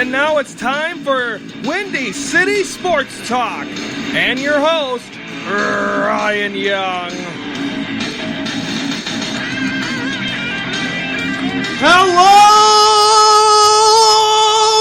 And now it's time for Windy City Sports Talk. And your host, Ryan Young. Hello,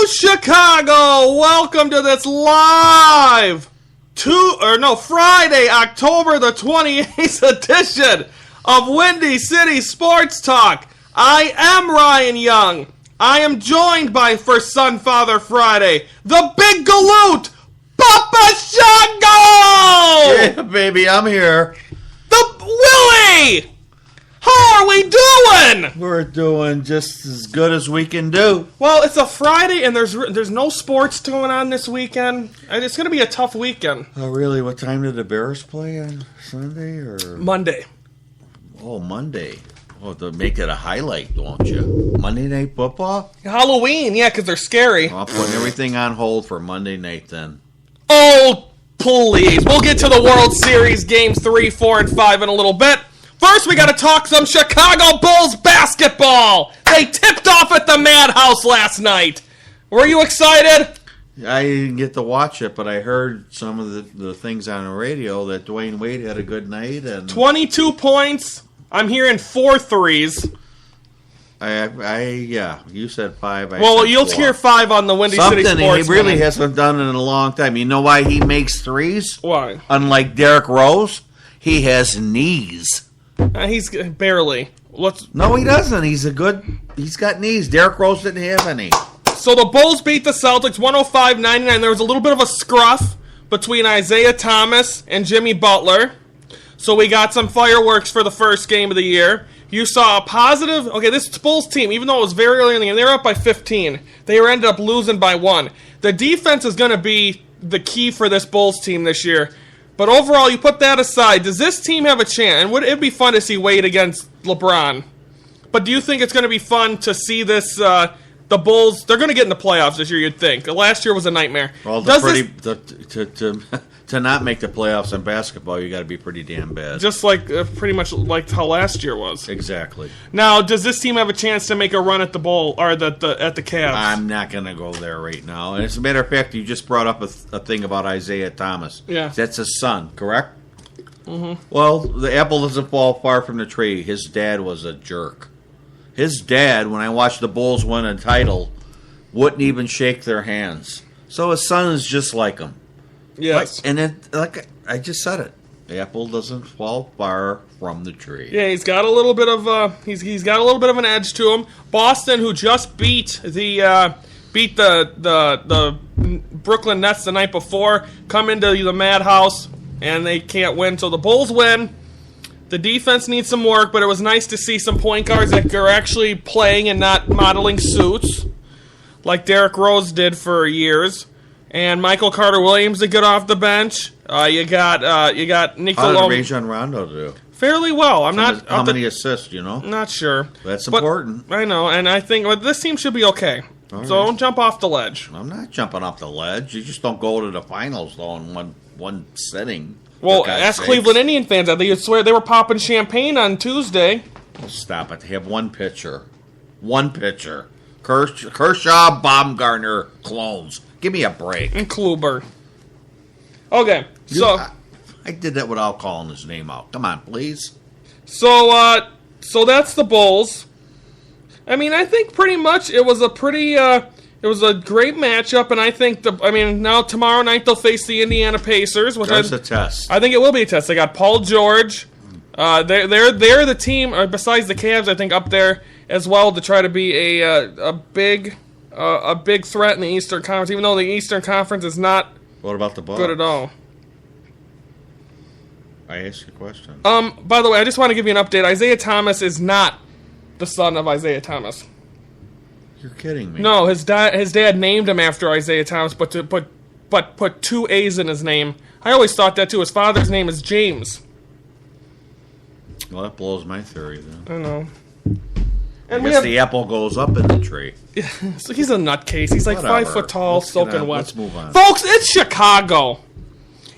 Chicago! Welcome to this live Friday, October the 28th edition of Windy City Sports Talk. I am Ryan Young. I am joined by First Son Father Friday, the Big Galoot, Papa Shango! Yeah, baby, I'm here. The Willy! How are we doing? We're doing just as good as we can do. Well, it's a Friday and there's no sports going on this weekend. And it's going to be a tough weekend. Oh, really? What time did the Bears play on Sunday or Monday? Oh, Monday. Oh, to make it a highlight, don't you? Monday Night Football? Halloween, yeah, because they're scary. I'll put everything on hold for Monday night then. Oh, please. We'll get to the World Series games 3, 4, and 5 in a little bit. First, we got to talk some Chicago Bulls basketball. They tipped off at the Madhouse last night. Were you excited? I didn't get to watch it, but I heard some of the things on the radio that Dwayne Wade had a good night. And 22 points. I'm hearing 4 threes. Yeah, you said 5. Well, you'll hear 5 on the Windy City Sports. Something he really hasn't done in a long time. You know why he makes threes? Why? Unlike Derrick Rose, he has knees. He's barely. No, he doesn't. He's got knees. Derrick Rose didn't have any. So the Bulls beat the Celtics 105-99. There was a little bit of a scruff between Isaiah Thomas and Jimmy Butler. So we got some fireworks for the first game of the year. You saw a positive... Okay, this Bulls team, even though it was very early in the game, they were up by 15. They ended up losing by 1. The defense is going to be the key for this Bulls team this year. But overall, you put that aside, does this team have a chance? And would it be fun to see Wade against LeBron? But do you think it's going to be fun to see this... the Bulls, they're going to get in the playoffs this year, you'd think. Last year was a nightmare. Well, to not make the playoffs in basketball, you got to be pretty damn bad. Just like pretty much like how last year was. Exactly. Now, does this team have a chance to make a run at the Bull or at the Cavs? I'm not going to go there right now. And as a matter of fact, you just brought up a thing about Isaiah Thomas. Yeah. That's his son, correct? Mm-hmm. Well, the apple doesn't fall far from the tree. His dad was a jerk. His dad, when I watched the Bulls win a title, wouldn't even shake their hands. So his son is just like him. Yes. Like I just said it. The apple doesn't fall far from the tree. Yeah, he's got a little bit of he's got a little bit of an edge to him. Boston, who just beat the Brooklyn Nets the night before, come into the Madhouse and they can't win. So the Bulls win. The defense needs some work, but it was nice to see some point guards that are actually playing and not modeling suits, like Derrick Rose did for years, and Michael Carter-Williams to get off the bench. You got Nicola. How did Rajon Rondo do? Fairly well. How many assists? You know, not sure. That's important. I know, and I think this team should be okay. All so right. Don't jump off the ledge. I'm not jumping off the ledge. You just don't go to the finals though in one sitting. Well, ask Cleveland Indian fans. I think you'd swear they were popping champagne on Tuesday. Oh, stop it. They have one pitcher. Kershaw, Baumgartner, clones. Give me a break. And Kluber. Okay, I did that without calling his name out. Come on, please. So that's the Bulls. I mean, I think pretty much it was a great matchup, and I think now tomorrow night they'll face the Indiana Pacers, which That's a test. I think it will be a test. They got Paul George. They're the team, besides the Cavs, I think up there as well to try to be a big threat in the Eastern Conference, even though the Eastern Conference is not What about the Bucks? good at all. I asked you a question. By the way, I just want to give you an update. Isaiah Thomas is not the son of Isaiah Thomas. You're kidding me. No, his dad named him after Isaiah Thomas, but put 2 A's in his name. I always thought that too. His father's name is James. Well, that blows my theory then. I know. I guess the apple goes up in the tree. So he's a nutcase. He's like Whatever. 5 foot tall, soaking wet. Let's move on. Folks, it's Chicago.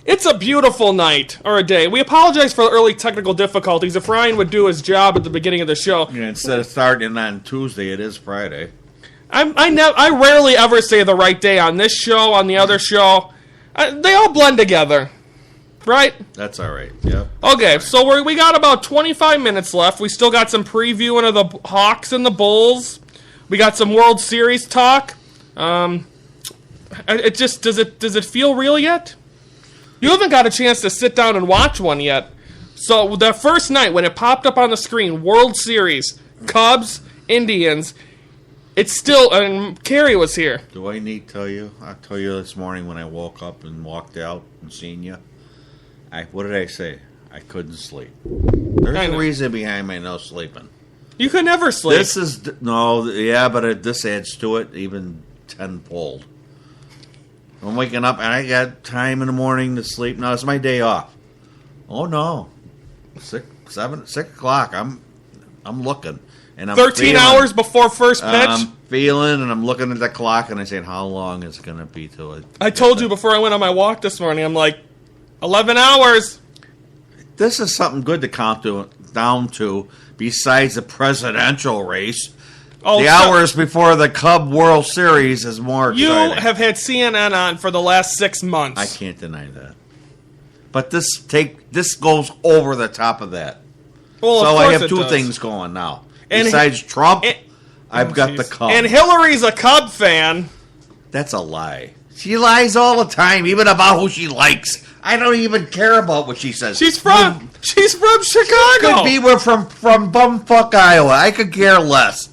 It's a beautiful night, or a day. We apologize for the early technical difficulties. If Ryan would do his job at the beginning of the show. Yeah, instead of starting on Tuesday, it is Friday. I rarely ever say the right day on this show, on the other show. They all blend together, right? That's all right. Yep. Okay, so we got about 25 minutes left. We still got some previewing of the Hawks and the Bulls. We got some World Series talk. It just does it feel real yet? You haven't got a chance to sit down and watch one yet. So the first night when it popped up on the screen, World Series, Cubs, Indians, it's still, and Carrie was here. Do I need to tell you? I tell you this morning when I woke up and walked out and seen you. What did I say? I couldn't sleep. There's a reason behind my no sleeping. You could never sleep. This adds to it even tenfold. I'm waking up and I got time in the morning to sleep. No, it's my day off. Oh no, 6 o'clock. I'm looking, and I'm 13 hours before first pitch. I'm feeling, and I'm looking at the clock, and I say, "How long is it going to be till it?" I told you before I went on my walk this morning. I'm like, 11 hours. This is something good to count down to. Besides the presidential race, the hours before the Cub World Series is more exciting. You have had CNN on for the last 6 months. I can't deny that. But this goes over the top of that. Well, so of I have two does. things going now. Besides Trump, I've got the Cub. And Hillary's a Cub fan. That's a lie. She lies all the time, even about who she likes. I don't even care about what she says. She's from Chicago. Could be from bumfuck Iowa. I could care less.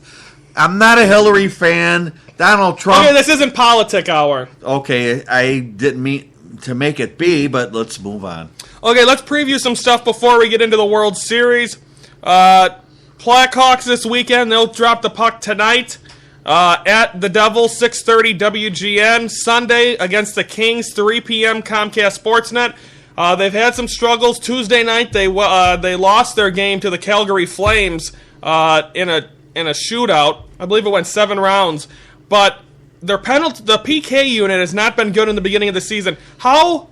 I'm not a Hillary fan. Donald Trump. Okay, this isn't politic hour. Okay, I didn't mean to make it be, but let's move on. Okay, let's preview some stuff before we get into the World Series. Blackhawks this weekend. They'll drop the puck tonight at the Devils, 6:30 WGN. Sunday against the Kings, 3 p.m. Comcast Sportsnet. They've had some struggles. Tuesday night they lost their game to the Calgary Flames in a shootout. I believe it went 7 rounds. But the PK unit has not been good in the beginning of the season. How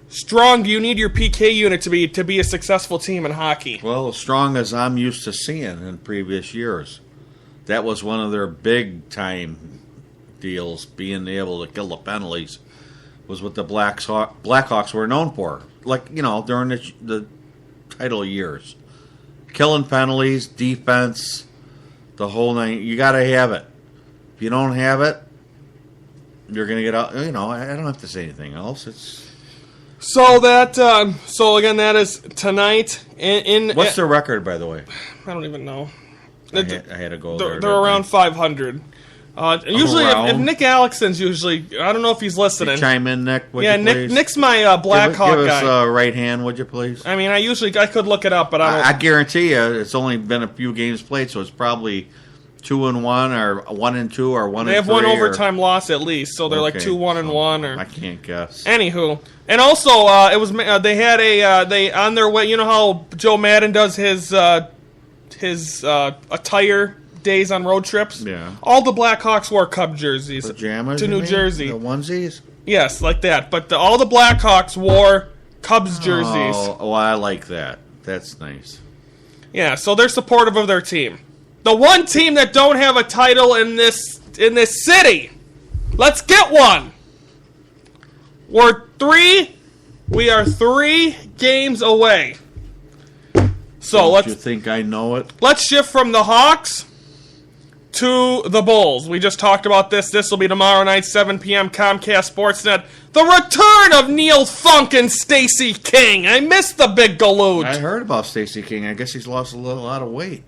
strong do you need your PK unit to be a successful team in hockey? Well, as strong as I'm used to seeing in previous years. That was one of their big-time deals, being able to kill the penalties, was what the Blackhawks were known for. Like, during the title years. Killing penalties, defense, the whole nine. You got to have it. If you don't have it, you're going to get out. I don't have to say anything else. So again, that is tonight. What's their record, by the way? I don't even know. I had to go there. They're around 500. Usually, if Nick Alexson's I don't know if he's listening. Chime in, Nick. Nick's my Blackhawk guy. Give us a right hand, would you please? I mean, I could look it up, but I guarantee you, it's only been a few games played, so it's probably 2-1 or 1-2 or 1-3. They have one overtime loss at least, so they're like 2-1-1 or. I can't guess. Anywho, and also it was they had they on their way. You know how Joe Madden does his attire days on road trips? Yeah. All the Blackhawks wore Cub jerseys Pajamas, to New Jersey. The onesies? Yes, like that. But all the Blackhawks wore Cubs jerseys. Oh, I like that. That's nice. Yeah, so they're supportive of their team. The one team that don't have a title in this city. Let's get one. We are 3 games away. So you think I know it? Let's shift from the Hawks to the Bulls. We just talked about this. This will be tomorrow night, 7 p.m. Comcast Sportsnet. The return of Neil Funk and Stacey King. I missed the big galoot. I heard about Stacey King. I guess he's lost a lot of weight.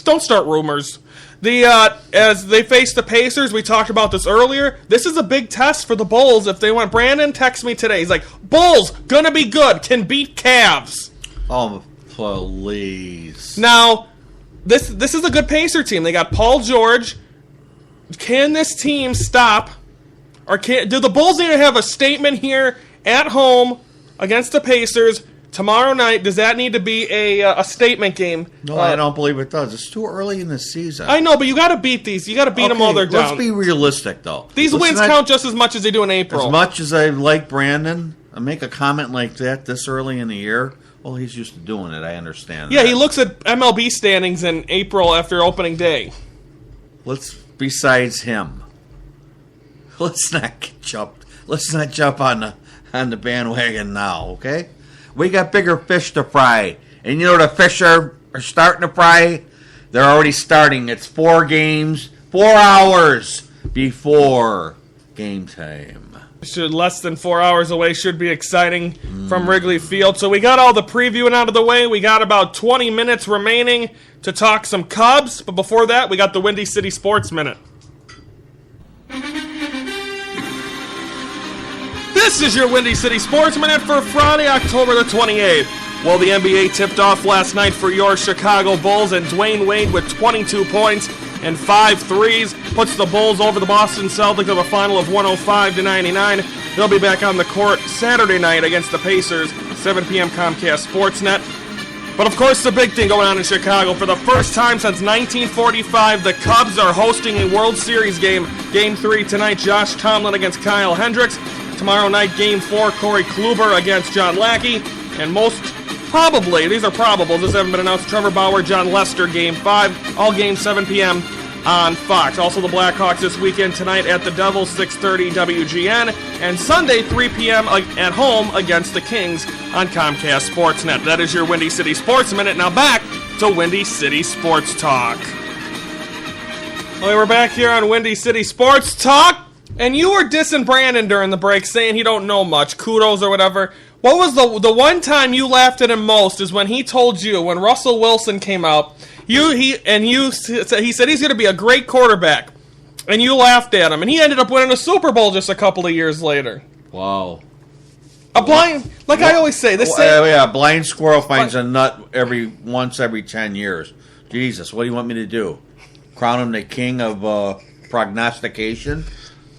Don't start rumors. As they face the Pacers, we talked about this earlier. This is a big test for the Bulls. If they want, Brandon texted me today. He's like, Bulls gonna be good. Can beat Cavs. Oh, please. Now, this is a good Pacer team. They got Paul George. Can this team stop? Or do the Bulls need to have a statement here at home against the Pacers tomorrow night? Does that need to be a statement game? No, I don't believe it does. It's too early in the season. I know, but you got to beat these. You got to beat them while they're down. Let's be realistic, though. These wins count just as much as they do in April. As much as I like Brandon, I make a comment like that this early in the year. Well, he's used to doing it. I understand. Yeah, that. he looks at MLB standings in April after opening day. besides him, let's not jump on the bandwagon now, okay? We got bigger fish to fry. And you know the fish are starting to fry? They're already starting. It's 4 games, 4 hours before game time. Less than 4 hours away, should be exciting from Wrigley Field. So we got all the previewing out of the way. We got about 20 minutes remaining to talk some Cubs. But before that, we got the Windy City Sports Minute. This is your Windy City Sports Minute for Friday, October the 28th. Well, the NBA tipped off last night for your Chicago Bulls, and Dwayne Wade with 22 points and 5 threes puts the Bulls over the Boston Celtics of a final of 105-99. They'll be back on the court Saturday night against the Pacers, 7 p.m. Comcast Sportsnet. But of course, the big thing going on in Chicago, for the first time since 1945, the Cubs are hosting a World Series game. Game 3 tonight, Josh Tomlin against Kyle Hendricks. Tomorrow night, Game 4, Corey Kluber against John Lackey. And most probably, these are probable, this hasn't been announced, Trevor Bauer, John Lester, Game 5. All games 7 p.m. on Fox. Also the Blackhawks this weekend tonight at the Devils, 6:30 WGN. And Sunday, 3 p.m. at home against the Kings on Comcast Sportsnet. That is your Windy City Sports Minute. Now back to Windy City Sports Talk. Okay, we're back here on Windy City Sports Talk. And you were dissing Brandon during the break, saying he don't know much, kudos or whatever. What was the one time you laughed at him most is when he told you, when Russell Wilson came out, he said he's going to be a great quarterback, and you laughed at him, and he ended up winning a Super Bowl just a couple of years later. Wow. A blind, like I always say, a blind squirrel finds a nut once every 10 years. Jesus, what do you want me to do? Crown him the king of prognostication?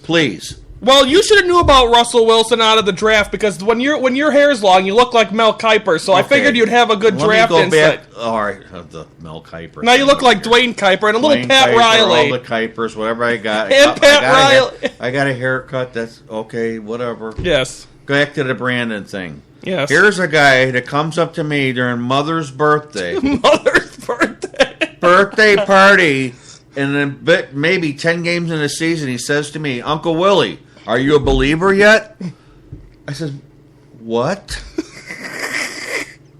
Please. Well, you should have knew about Russell Wilson out of the draft, because when your hair's long, you look like Mel Kiper. So I figured you'd have a good draft insight. All right, the Mel Kiper. Now you look like Dwayne Kiper and a little Pat Kiper, Riley. All the Kipers, whatever I got. And Pat Riley. I got a haircut. That's okay. Whatever. Yes. Back to the Brandon thing. Yes. Here's a guy that comes up to me during Mother's birthday. Mother's birthday. Birthday party. And then maybe 10 games in the season, he says to me, Uncle Willy, are you a believer yet? I said, what?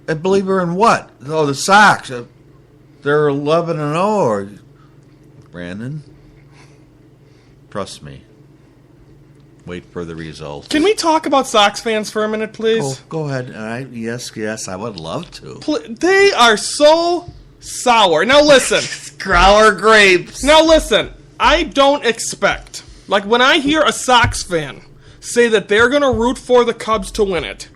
A believer in what? Oh, the Sox. They're 11-0. Brandon, trust me. Wait for the results. Can we talk about Sox fans for a minute, please? Go ahead. Yes, I would love to. They are so sour. Now listen. Growler grapes. Now listen. I don't expect, like when I hear a Sox fan say that they're going to root for the Cubs to win it,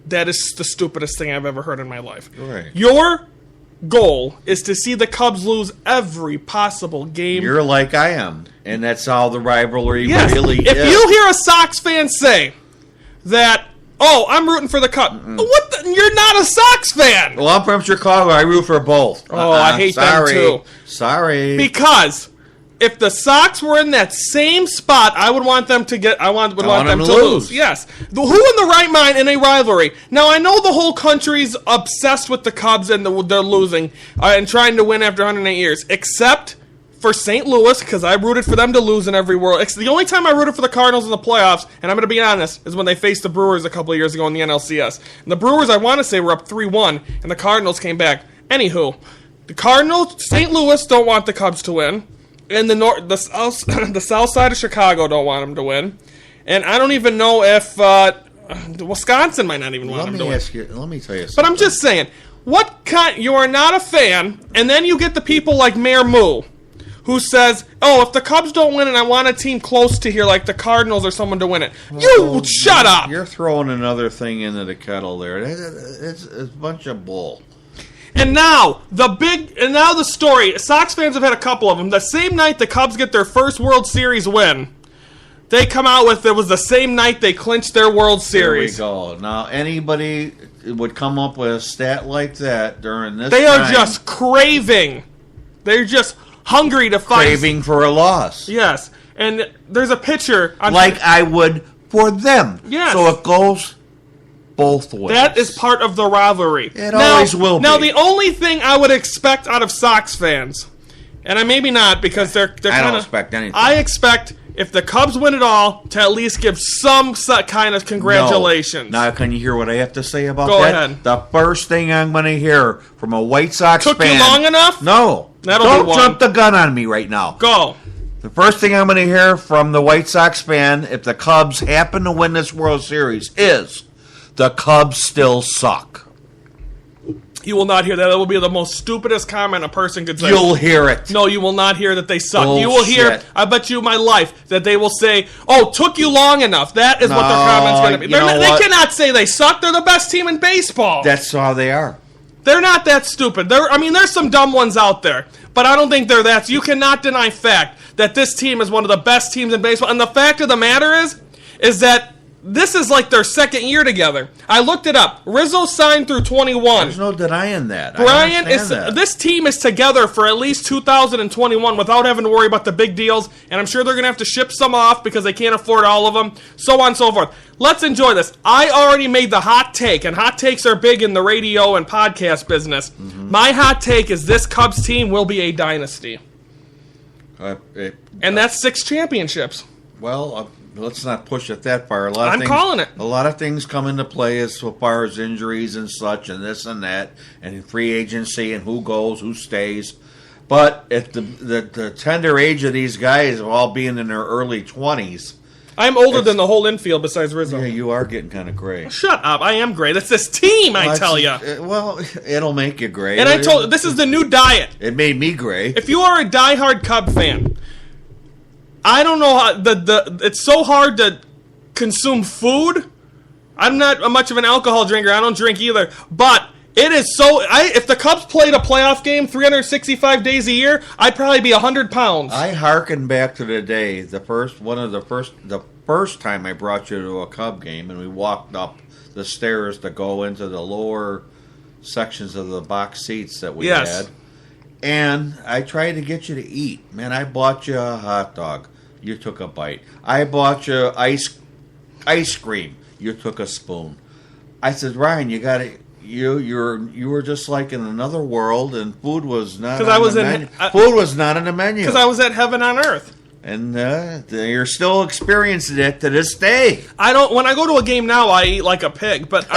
that is the stupidest thing I've ever heard in my life. Right. Your goal is to see the Cubs lose every possible game. You're like I am, and that's how the rivalry really is. If you hear a Sox fan say that, oh, I'm rooting for the Cubs. You're not a Sox fan. Well, I'm from Chicago. I root for both. Oh, I hate them too. Sorry. Because if the Sox were in that same spot, I would want them to get. I want them to lose. Yes. Who in the right mind in a rivalry? Now I know the whole country's obsessed with the Cubs and they're losing and trying to win after 108 years, except for St. Louis, because I rooted for them to lose in every world. The only time I rooted for the Cardinals in the playoffs, and I'm going to be honest, is when they faced the Brewers a couple of years ago in the NLCS. And the Brewers, I want to say, were up 3-1, and the Cardinals came back. Anywho, the Cardinals, St. Louis don't want the Cubs to win, and the south side of Chicago don't want them to win. And I don't even know if Wisconsin might not even want them to win. Let me tell you something. But I'm just saying, you are not a fan, and then you get the people like Mayor Moo, who says, oh, if the Cubs don't win it, I want a team close to here, like the Cardinals or someone to win it. Shut up! You're throwing another thing into the kettle there. It's a bunch of bull. And now, the story. Sox fans have had a couple of them. The same night the Cubs get their first World Series win, they come out with, it was the same night they clinched their World Series. There we go. Now, anybody would come up with a stat like that during this They are just craving. They're just hungry to fight. Craving for a loss. Yes. And there's a picture. Like I would for them. Yes. So it goes both ways. That is part of the rivalry. It always will be. Now, the only thing I would expect out of Sox fans, And maybe not because they're I don't expect anything. I expect if the Cubs win it all to at least give some kind of congratulations. No. Now, can you hear what I have to say about Go that? ahead. The first thing I'm going to hear from a White Sox Took fan. you long enough? No. That'll be Don't jump the gun on me right now. Go. The first thing I'm going to hear from the White Sox fan, if the Cubs happen to win this World Series, is the Cubs still suck. You will not hear that. That will be the most stupidest comment a person could say. You'll hear it. No, you will not hear that they suck. Bullshit. You will hear, I bet you my life, that they will say, "Oh, took you long enough." That is what their comment's going to be. They cannot say they suck. They're the best team in baseball. That's how they are. They're not that stupid. There's some dumb ones out there, but I don't think they're that. You cannot deny fact that this team is one of the best teams in baseball. And the fact of the matter is that this is like their second year together. I looked it up. Rizzo signed through 21. There's no denying that. Brian this team is together for at least 2021 without having to worry about the big deals, and I'm sure they're going to have to ship some off because they can't afford all of them, so on and so forth. Let's enjoy this. I already made the hot take, and hot takes are big in the radio and podcast business. Mm-hmm. My hot take is this Cubs team will be a dynasty. And that's 6 championships. Well, let's not push it that far. I'm calling it. A lot of things come into play as far as injuries and such, and this and that, and free agency, and who goes, who stays. But at the tender age of these guys, all being in their early 20s. I'm older than the whole infield besides Rizzo. Yeah, you are getting kind of gray. Shut up. I am gray. That's this team, I tell you. Well, it'll make you gray. And I told you, this is the new diet. It made me gray. If you are a diehard Cub fan, I don't know how it's so hard to consume food. I'm not much of an alcohol drinker. I don't drink either. But it is so. If the Cubs played a playoff game 365 days a year, I'd probably be 100 pounds. I hearken back to the day the first time I brought you to a Cub game, and we walked up the stairs to go into the lower sections of the box seats that we had. And I tried to get you to eat. Man, I bought you a hot dog. You took a bite. I bought you ice cream. You took a spoon. I said, Ryan, you got to. You were just like in another world, and food was not. Food was not in the menu. Because I was at heaven on earth. And you're still experiencing it to this day. I don't. When I go to a game now, I eat like a pig. But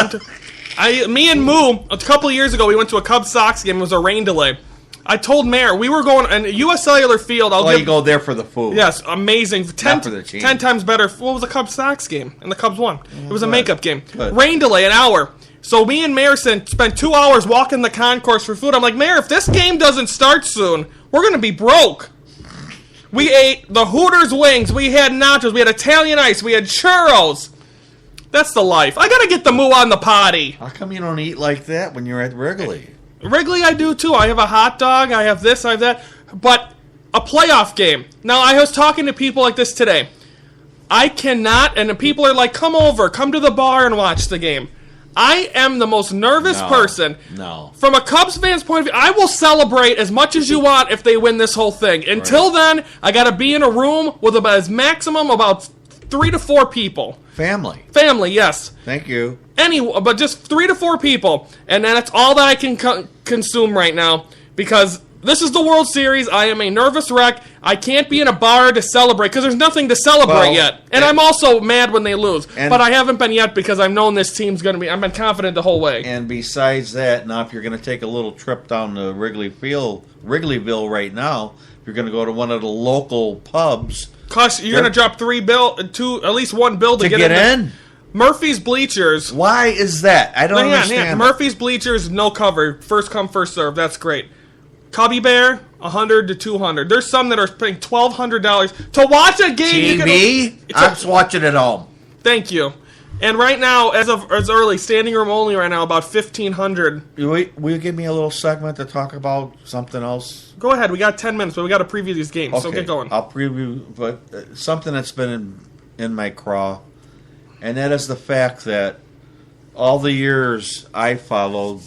me and Moo, a couple of years ago, we went to a Cubs Sox game. It was a rain delay. I told Mayor we were going and U.S. Cellular Field. You go there for the food. Yes, amazing. 10 for the team. 10 times better. What was a Cubs Sox game? And the Cubs won. It was a makeup game. Good. Rain delay, an hour. So me and Mayor spent 2 hours walking the concourse for food. I'm like, Mayor, if this game doesn't start soon, we're going to be broke. We ate the Hooters wings. We had nachos. We had Italian ice. We had churros. That's the life. I got to get the Moo on the potty. How come you don't eat like that when you're at Wrigley? Wrigley, I do too. I have a hot dog. I have this. I have that. But a playoff game. Now, I was talking to people like this today. I cannot, and the people are like, come over. Come to the bar and watch the game. I am the most nervous person. No. From a Cubs fan's point of view, I will celebrate as much as you want if they win this whole thing. Until then, I got to be in a room with about maximum about 3 to 4 people. Family, yes. Thank you. But just 3 to 4 people, and then that's all that I can consume right now because this is the World Series. I am a nervous wreck. I can't be in a bar to celebrate because there's nothing to celebrate yet. And I'm also mad when they lose, but I haven't been yet because I've known this team's going to be. I've been confident the whole way. And besides that, now if you're going to take a little trip down to Wrigleyville right now, if you're going to go to one of the local pubs. You're going to drop at least $1 bill to get in. Murphy's Bleachers. Why is that? I don't understand. Murphy's Bleachers, no cover. First come, first serve. That's great. Cubby Bear, $100 to $200. There's some that are paying $1,200 to watch a game. TV? I'm just watching at home. Tang you. And right now, as early, standing room only right now, about $1,500. Will you give me a little segment to talk about something else? Go ahead. We got 10 minutes, but we got to preview these games, so get going. I'll preview, but something that's been in my craw, and that is the fact that all the years I followed,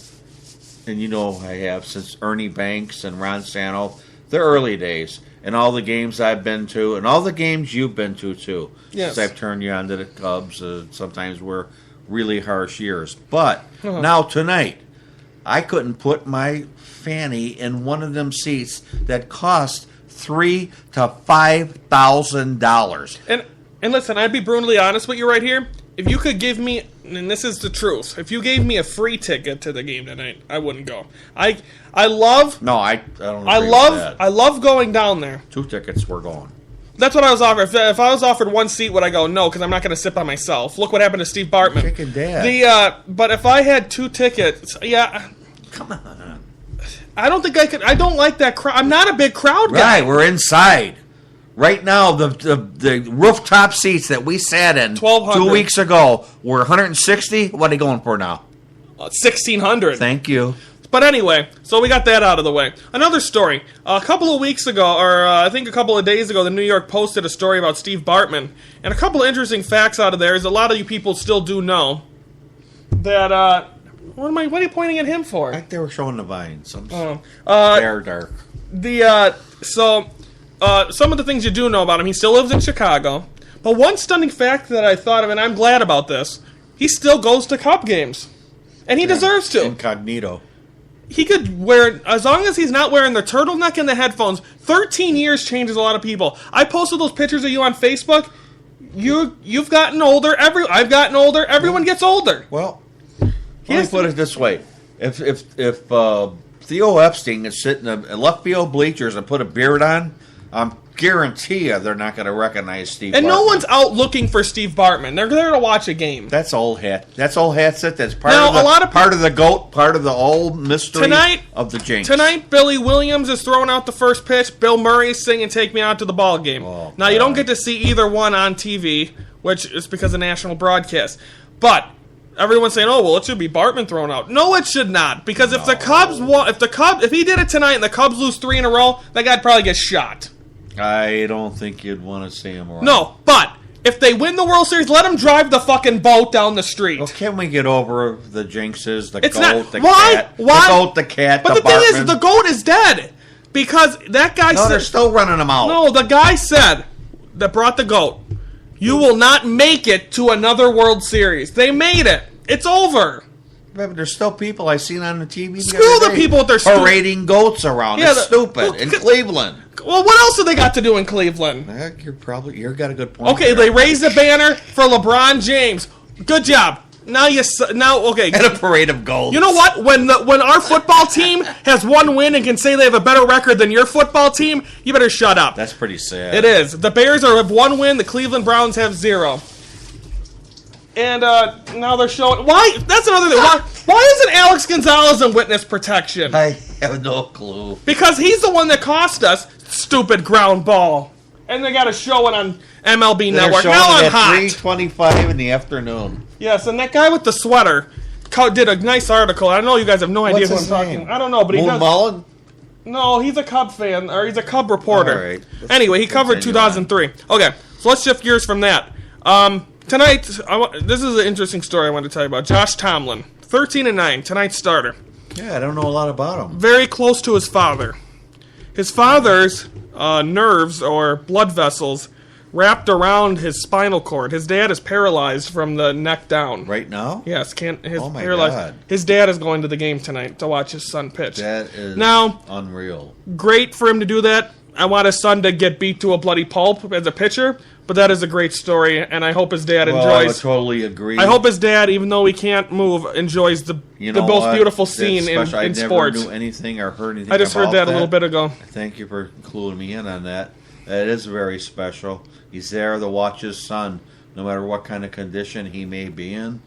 and you know I have, since Ernie Banks and Ron Santo, the early days, and all the games I've been to, and all the games you've been to, too. Yes. Since I've turned you on to the Cubs, sometimes were really harsh years. But now tonight, I couldn't put my fanny in one of them seats that cost $3,000 to $5,000. And listen, I'd be brutally honest with you right here. If you could give me, and this is the truth, if you gave me a free ticket to the game tonight, I wouldn't go. I love. No, I don't. I love going down there. 2 tickets were gone. That's what I was offered. If I was offered 1 seat, would I go? No, because I'm not going to sit by myself. Look what happened to Steve Bartman. Chicken Dad. But if I had 2 tickets, yeah. Come on. I don't think I could. I don't like that crowd. I'm not a big crowd guy. Right, we're inside. Right now, the rooftop seats that we sat in 1,200. 2 weeks ago were 160. What are they going for now? 1,600. Thank you. But anyway, so we got that out of the way. Another story. A couple of weeks ago, or I think a couple of days ago, the New York Post did a story about Steve Bartman. And a couple of interesting facts out of there is a lot of you people still do know that, what are you pointing at him for? Like they were showing the vines. They're dark. Some of the things you do know about him, he still lives in Chicago. But one stunning fact that I thought of, and I'm glad about this, he still goes to Cub games. And he deserves to. Incognito. He could wear, as long as he's not wearing the turtleneck and the headphones, 13 years changes a lot of people. I posted those pictures of you on Facebook. You've gotten older. I've gotten older. Everyone gets older. Well, let me put it this way. If Theo Epstein is sitting in left field bleachers and put a beard on, guarantee you they're not going to recognize Steve And Bartman. no one's out looking for Steve Bartman. They're there to watch a game. That's old hat. That's old hat set. That's part Now, of the, a lot of part of the GOAT, part of the old mystery of the Jinx. Tonight, Billy Williams is throwing out the first pitch. Bill Murray is singing "Take Me Out to the Ball Game." Oh, now, you don't get to see either one on TV, which is because of national broadcast. But everyone's saying, "Oh, well, it should be Bartman thrown out." No, it should not, because if the Cubs if he did it tonight and the Cubs lose 3 in a row, that guy'd probably get shot. I don't think you'd want to see him around. No, but if they win the World Series, let him drive the fucking boat down the street. Well, can we get over the Jinxes, the It's GOAT, not, the why? cat, Why? the GOAT, the cat, But the the thing Bartman? is, the GOAT is dead. Because that guy No, said... they're still running them out. No, the guy said, that brought the GOAT, you will not make it to another World Series. They made it. It's over. But there's still people I seen on the TV. Screw the people with their parading goats around. Yeah, it's stupid. In Cleveland. Well, what else have they got to do in Cleveland? You're got a good point. Okay, there. they raised the banner for LeBron James. Good job. Okay. And a parade of goals. You know what? When our football team has 1 win and can say they have a better record than your football team, you better shut up. That's pretty sad. It is. The Bears have 1 win. The Cleveland Browns have 0. And now they're showing... Why? That's another thing. Why isn't Alex Gonzalez in witness protection? I have no clue. Because he's the one that cost us stupid ground ball. And they got to show it on MLB Network. Now I'm hot. 3:25 in the afternoon. Yes, and that guy with the sweater did a nice article. I know you guys have no idea who I'm talking. I don't know, but he does. Mullen? No, he's a Cub fan, or he's a Cub reporter. All right. Anyway, he covered 2003. Okay, so let's shift gears from that. Tonight, this is an interesting story I want to tell you about. Josh Tomlin, 13-9, tonight's starter. Yeah, I don't know a lot about him. Very close to his father. His father's nerves or blood vessels wrapped around his spinal cord. His dad is paralyzed from the neck down. Right now? Yes, Oh my paralyzed. God. His dad is going to the game tonight to watch his son pitch. That is unreal. Great for him to do that. I want his son to get beat to a bloody pulp as a pitcher, but that is a great story, and I hope his dad enjoys. I would totally agree. I hope his dad, even though he can't move, enjoys the most beautiful scene in sports. I never knew anything or heard anything. I just heard that a little bit ago. Thank you for cluing me in on that. That is very special. He's there to watch his son, no matter what kind of condition he may be in.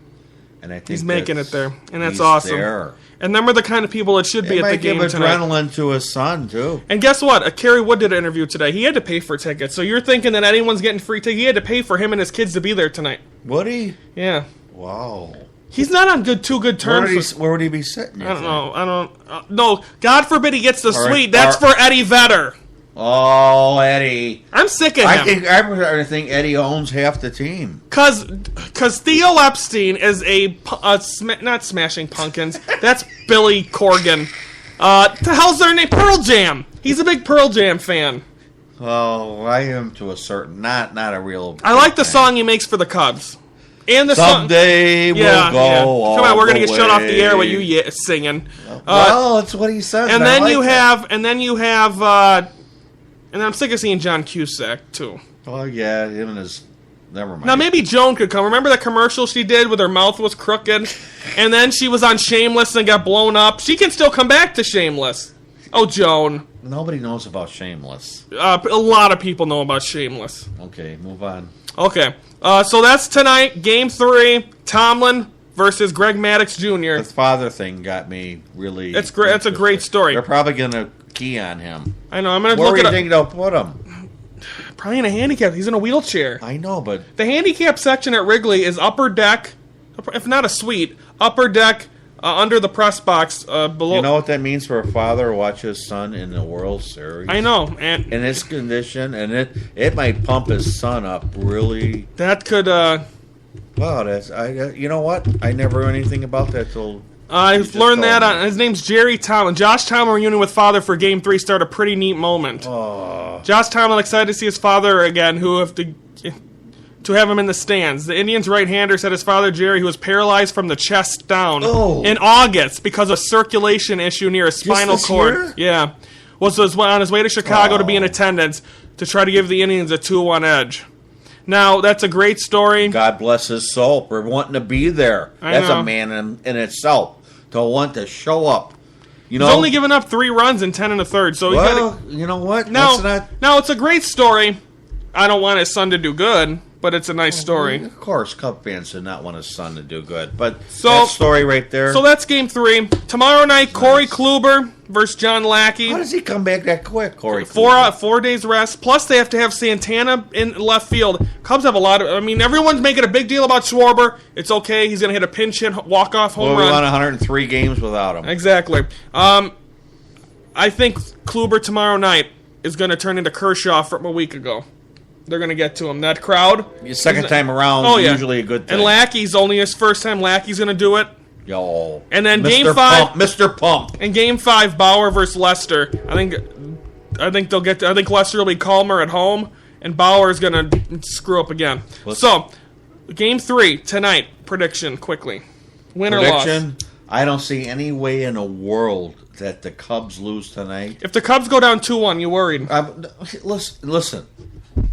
And I think he's making it there, and that's awesome. There. And them are the kind of people that should be at the game tonight. tonight. Adrenaline to his son too. And guess what? Kerry Wood did an interview today. He had to pay for tickets. So you're thinking that anyone's getting free tickets? He had to pay for him and his kids to be there tonight. Would he? Yeah. Wow. He's not on too good terms. Where would he be sitting? I don't know. No, God forbid he gets the suite. That's for Eddie Vedder. Oh, Eddie. I'm sick of him. I think Eddie owns half the team. Because Theo Epstein is not Smashing Pumpkins. That's Billy Corgan. The hell's their name? Pearl Jam. He's a big Pearl Jam fan. Oh, I am to a certain, not a real. I like the song he makes for the Cubs. And the someday we'll go. Yeah. Come on, we're gonna get shut off the air with you singing. Well, it's what he says. And then you have, and then I'm sick of seeing John Cusack too. Oh yeah, him and his. Never mind. Now maybe Joan could come. Remember the commercial she did with her mouth was crooked, and then she was on Shameless and got blown up. She can still come back to Shameless. Oh, Joan. Nobody knows about Shameless. A lot of people know about Shameless. Okay, move on. Okay, so that's tonight, Game 3, Tomlin versus Greg Maddux Jr. The father thing got me really... It's great. It's a great story. They're probably going to key on him. I know, I'm going to look look at it up. Where do you think they'll put him? Probably in a handicap. He's in a wheelchair. I know, but... The handicap section at Wrigley is upper deck, if not a suite, upper deck, under the press box, below. You know what that means for a father to watch his son in the World Series? I know. And in his condition, and it might pump his son up really. That could... Wow, you know what? I never knew anything about that till... I've learned that on... His name's Jerry Tomlin. Josh Tomlin reunion with father for Game 3 started a pretty neat moment. Oh. Josh Tomlin excited to see his father again, who have to have him in the stands. The Indians' right-hander said his father, Jerry, who was paralyzed from the chest down in August because of circulation issue near his spinal cord. Year? Yeah. Was on his way to Chicago to be in attendance to try to give the Indians a 2-1 edge. Now, that's a great story. God bless his soul for wanting to be there. That's a man in itself. To want to show up. You know, he's only given up 3 runs in 10 1/3. So you know what? Now, it's a great story. I don't want his son to do good, but it's a nice story. Of course, Cub fans did not want his son to do good, but that story right there. So that's Game 3. Tomorrow night, Corey Kluber versus John Lackey. How does he come back that quick, Corey Kluber? 4 days rest. Plus, they have to have Santana in left field. Cubs have a lot of... I mean, everyone's making a big deal about Schwarber. It's okay. He's going to hit a pinch hit, walk-off home run. We won 103 games without him. Exactly. I think Kluber tomorrow night is going to turn into Kershaw from a week ago. They're going to get to him. That crowd... Second time around, usually a good thing. And Lackey's only his first time. Lackey's going to do it. Yo. And then Mr. Game 5... Mr. Pump. In Game 5, Bauer versus Lester. I think they'll get... I think Lester will be calmer at home, and Bauer is going to screw up again. So, Game 3, tonight. Prediction, quickly. Win or loss? I don't see any way in the world that the Cubs lose tonight. If the Cubs go down 2-1, you worried? Listen.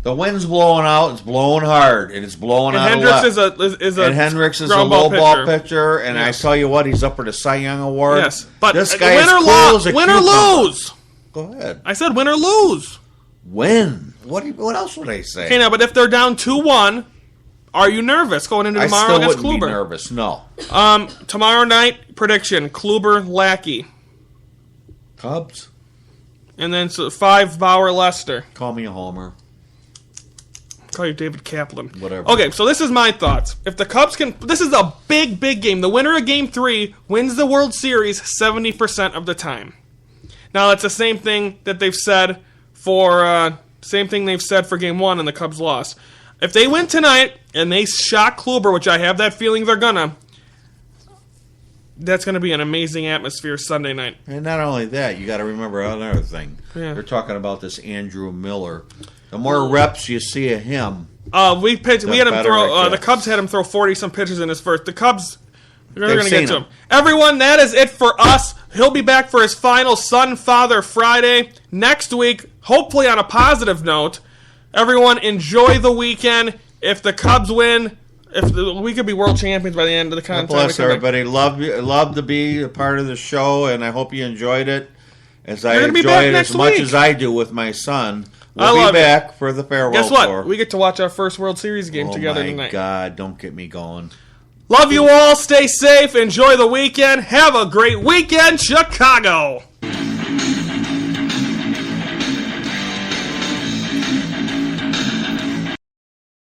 The wind's blowing out. It's blowing hard, and it's blowing out Hendricks left. And Hendricks is a low ball pitcher, and I tell you what, he's up for the Cy Young Award. Yes, but this guy is cool as a win or lose. Go ahead. I said win or lose. Win. What else would I say? Okay, now, but if they're down 2-1, are you nervous going into tomorrow against Kluber? I still wouldn't be nervous. No. Tomorrow night prediction: Kluber, Lackey, Cubs, and then 5 Bauer, Lester. Call me a homer. Call you David Kaplan. Whatever. Okay, so this is my thoughts. If the Cubs can... This is a big, big game. The winner of Game 3 wins the World Series 70% of the time. Now, that's the same thing that they've said for... Same thing they've said for Game 1 and the Cubs lost. If they win tonight and they shock Kluber, which I have that feeling they're gonna... That's going to be an amazing atmosphere Sunday night. And not only that, you got to remember another thing. Yeah. They're talking about this Andrew Miller. The more reps you see of him, we had him throw. The Cubs had him throw 40-some pitches in his first. The Cubs, they're going to get to him. Everyone, that is it for us. He'll be back for his final Son-Father Friday next week. Hopefully, on a positive note. Everyone, enjoy the weekend. If the Cubs win, we could be world champions by the end of the contest. Bless everybody. Love to be a part of the show, and I hope you enjoyed it as I enjoy it as much as I do with my son. We'll be back for the farewell tour. Guess what? Tour. We get to watch our first World Series game together tonight. Oh, my God. Don't get me going. Love you all. Stay safe. Enjoy the weekend. Have a great weekend, Chicago.